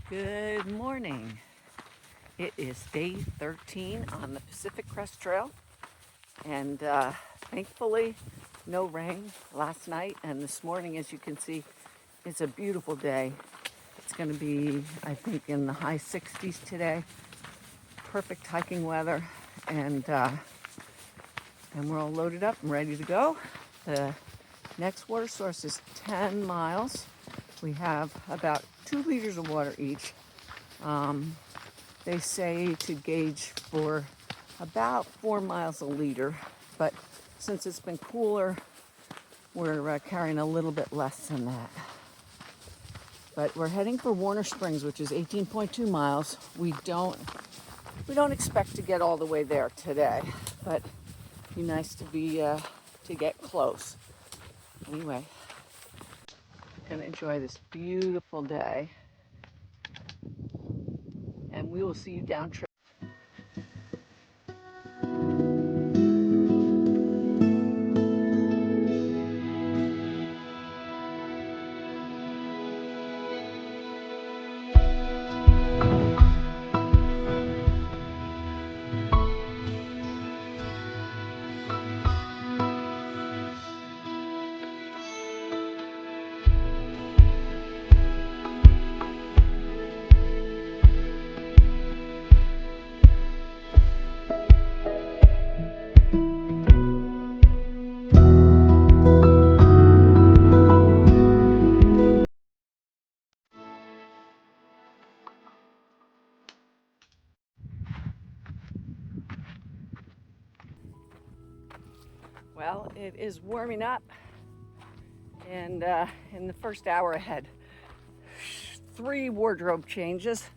Good morning. It is day 13 on the Pacific Crest Trail, and thankfully no rain last night, and this morning, as you can see, it's a beautiful day. It's going to be, I think, in the high 60s today. Perfect hiking weather, and we're all loaded up and ready to go. The next water source is 10 miles. We have about 2 liters of water each. They say to gauge for about 4 miles a liter, but since it's been cooler, we're carrying a little bit less than that. But we're heading for Warner Springs, which is 18.2 miles. We don't expect to get all the way there today, but it'd be nice to get close. Anyway, gonna enjoy this beautiful day, and we will see you down trail. Well, it is warming up, and in the first hour I had 3 wardrobe changes.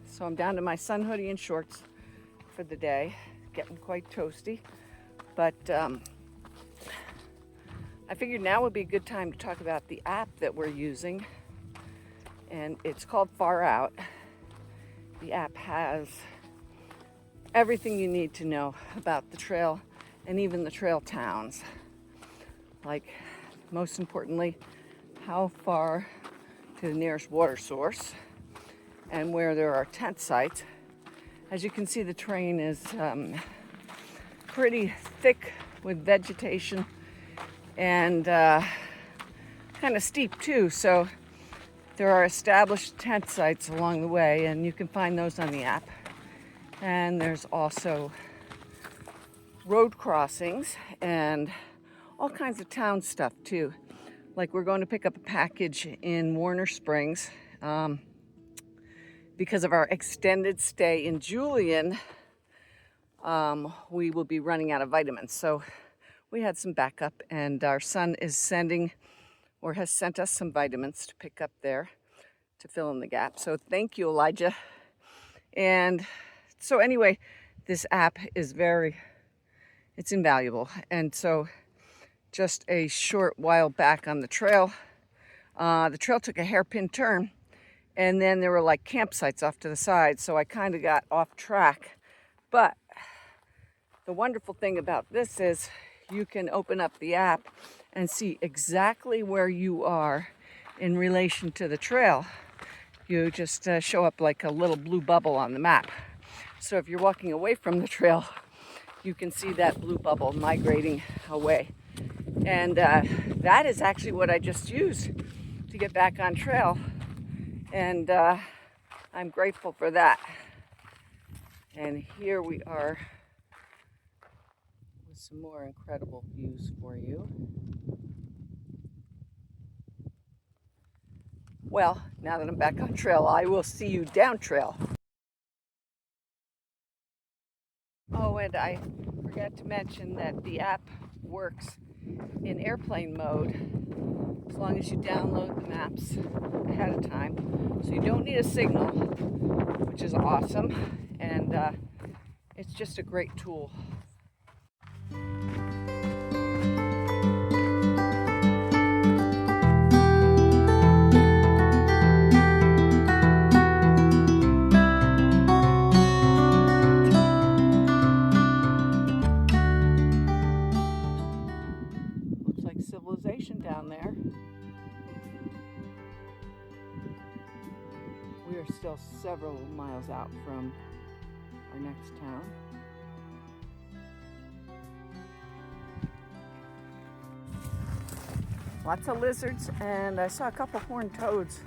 So I'm down to my sun hoodie and shorts for the day. Getting quite toasty, but I figured now would be a good time to talk about the app that we're using, and it's called Far Out. The app has everything you need to know about the trail and even the trail towns. Like, most importantly, how far to the nearest water source and where there are tent sites. As you can see, the terrain is pretty thick with vegetation and kind of steep too. So there are established tent sites along the way, and you can find those on the app. And there's also road crossings and all kinds of town stuff too. Like, we're going to pick up a package in Warner Springs. Because of our extended stay in Julian, we will be running out of vitamins. So we had some backup, and our son is has sent us some vitamins to pick up there to fill in the gap. So thank you, Elijah. And so anyway, this app is it's invaluable. And so just a short while back on the trail took a hairpin turn, and then there were like campsites off to the side. So I kind of got off track. But the wonderful thing about this is you can open up the app and see exactly where you are in relation to the trail. You just show up like a little blue bubble on the map. So if you're walking away from the trail, you can see that blue bubble migrating away. And that is actually what I just used to get back on trail. And I'm grateful for that. And here we are with some more incredible views for you. Well, now that I'm back on trail, I will see you down trail. Oh, and I forgot to mention that the app works in airplane mode as long as you download the maps ahead of time. So you don't need a signal, which is awesome. And it's just a great tool. Looks like civilization down there. we're still several miles out from our next town. Lots of lizards, and I saw a couple horned toads,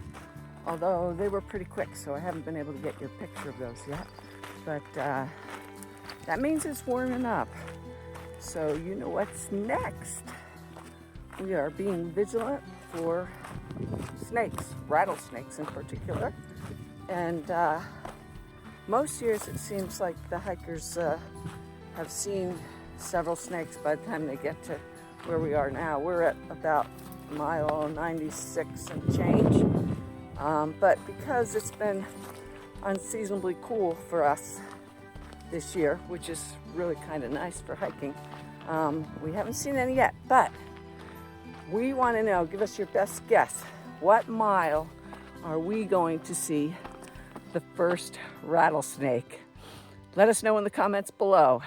although they were pretty quick, so I haven't been able to get your picture of those yet. But that means it's warming up. So you know what's next. We are being vigilant for snakes, rattlesnakes in particular. And most years it seems like the hikers have seen several snakes by the time they get to where we are now. We're at about mile 96 and change. But because it's been unseasonably cool for us this year, which is really kind of nice for hiking, we haven't seen any yet. But we want to know, give us your best guess. What mile are we going to see the first rattlesnake? Let us know in the comments below.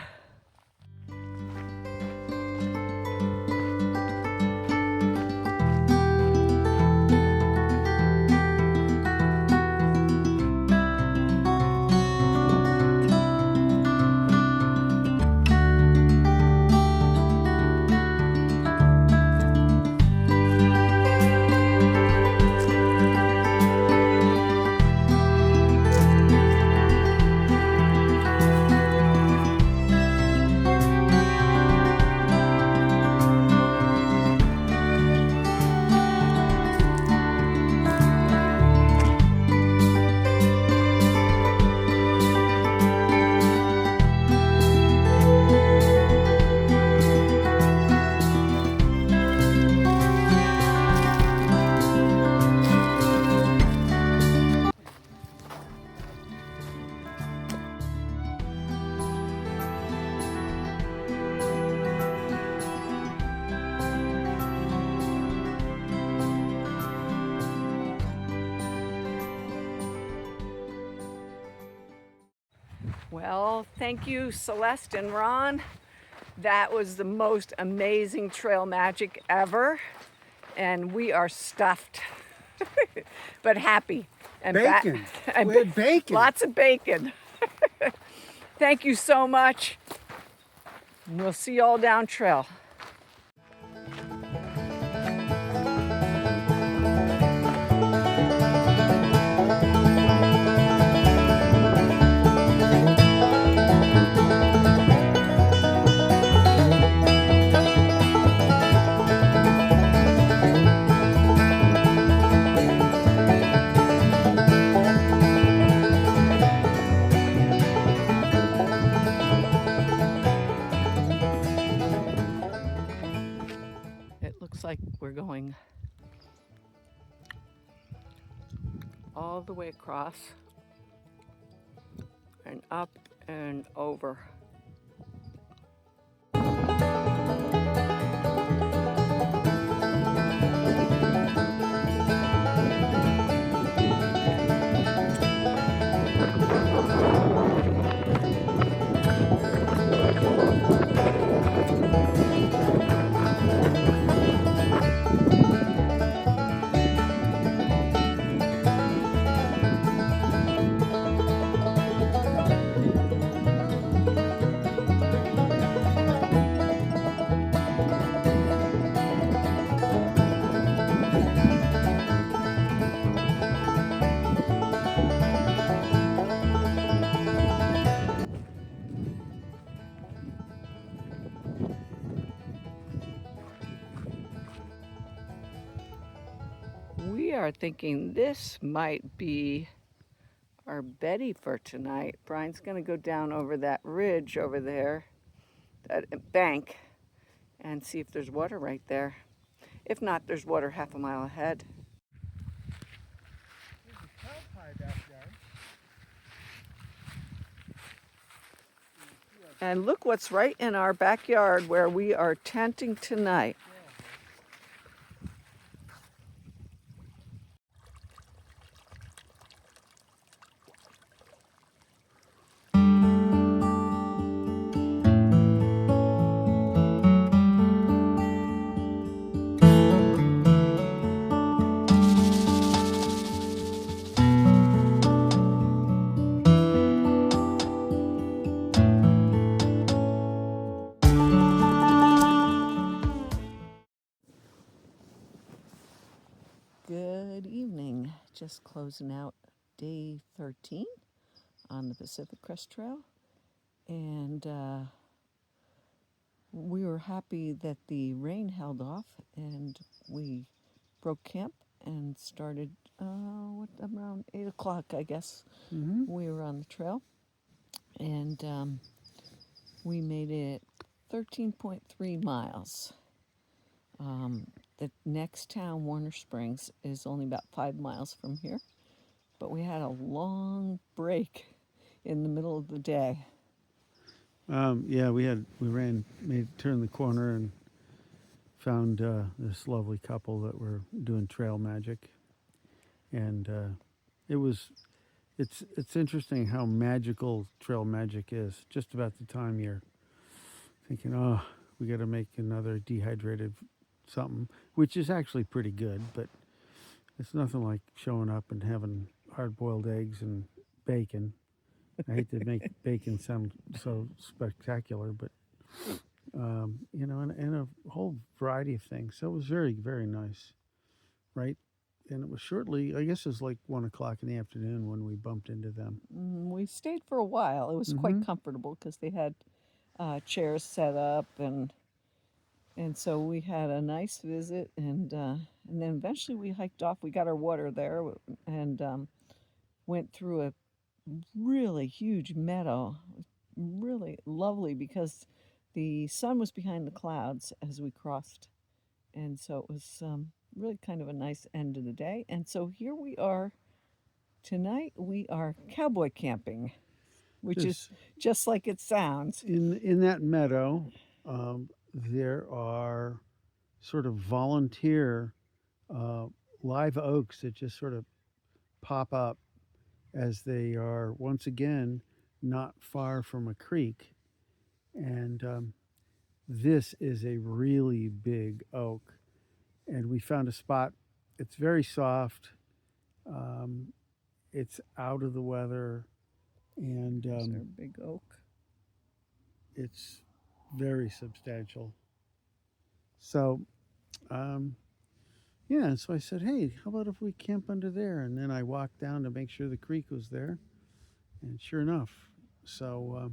Well, thank you, Celeste and Ron. That was the most amazing trail magic ever. And we are stuffed, but happy. And bacon. We had bacon. Lots of bacon. Thank you so much. We'll see you all down trail. Like we're going all the way across and up and over. We are thinking this might be our Betty for tonight. Brian's gonna go down over that ridge over there, that bank, and see if there's water right there. If not, there's water half a mile ahead. There's a cow pie back there. And look what's right in our backyard where we are tenting tonight. just closing out day 13 on the Pacific Crest Trail. And we were happy that the rain held off and we broke camp and started around 8 o'clock, I guess. We were on the trail. And we made it 13.3 miles. The next town, Warner Springs, is only about 5 miles from here, but we had a long break in the middle of the day. Yeah, we turned the corner and found this lovely couple that were doing trail magic, and it's interesting how magical trail magic is. Just about the time you're thinking, oh, we got to make another dehydrated something, which is actually pretty good, but it's nothing like showing up and having hard-boiled eggs and bacon. I hate to make bacon sound so spectacular, but and a whole variety of things. So it was very, very nice, right? And it was shortly, I guess it was like 1 o'clock in the afternoon when we bumped into them. We stayed for a while. It was quite comfortable because they had chairs set up, and so we had a nice visit, and then eventually we hiked off. We got our water there, and went through a really huge meadow, really lovely because the sun was behind the clouds as we crossed, and so it was really kind of a nice end of the day. And so here we are tonight. We are cowboy camping, which is just like it sounds. In that meadow, there are sort of volunteer live oaks that just sort of pop up as they are once again not far from a creek, and this is a really big oak, and we found a spot. It's very soft. It's out of the weather, and There's our big oak. it's very substantial. So, yeah, so I said, hey, how about if we camp under there? And then I walked down to make sure the creek was there, and sure enough. So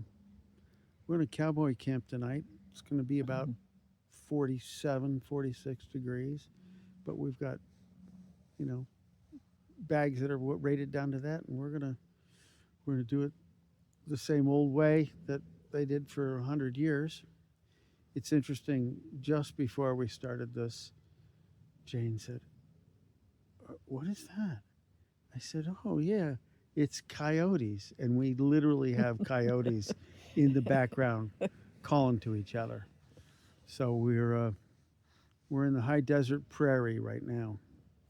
we're in a cowboy camp tonight. It's going to be about 47, 46 degrees, but we've got, bags that are rated down to that, and we're gonna do it the same old way that they did for 100 years. It's interesting. Just before we started this, Jane said, "What is that?" I said, "Oh yeah, it's coyotes," and we literally have coyotes in the background calling to each other. So we're in the high desert prairie right now.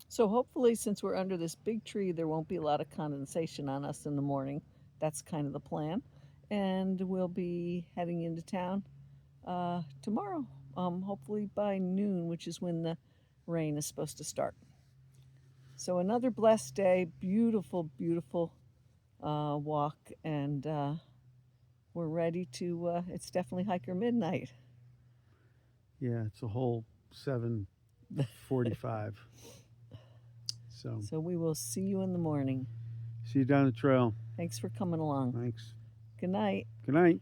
So hopefully, since we're under this big tree, there won't be a lot of condensation on us in the morning. That's kind of the plan. And we'll be heading into town tomorrow, hopefully by noon, which is when the rain is supposed to start. So another blessed day, beautiful, beautiful walk, and we're ready to, it's definitely hiker midnight. Yeah, it's a whole 7:45. So we will see you in the morning. See you down the trail. Thanks for coming along. Thanks. Good night. Good night.